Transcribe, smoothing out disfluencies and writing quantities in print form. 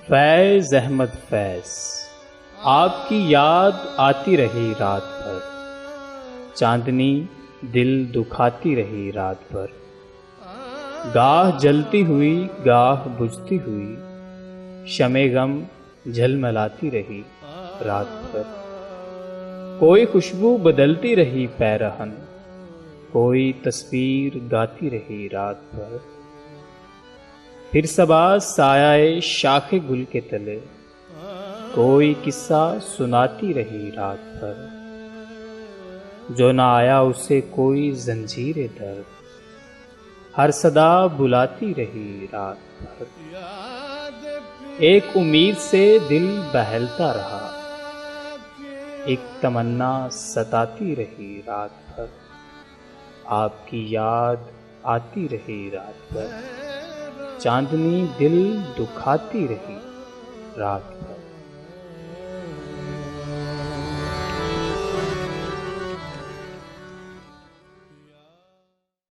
फैज़ अहमद फैज़, आपकी याद आती रही रात भर, चांदनी दिल दुखाती रही रात भर। गाह जलती हुई गाह बुझती हुई, शमे गम झलमलाती रही रात भर। कोई खुशबू बदलती रही पैरहन, कोई तस्वीर गाती रही रात भर। फिर सबा सायाए शाखे गुल के तले, कोई किस्सा सुनाती रही रात भर। जो ना आया उसे कोई जंजीरे दर्द, हर सदा बुलाती रही रात भर। एक उम्मीद से दिल बहलता रहा, एक तमन्ना सताती रही रात भर। आपकी याद आती रही रात भर, चांदनी दिल दुखाती रही रात भर।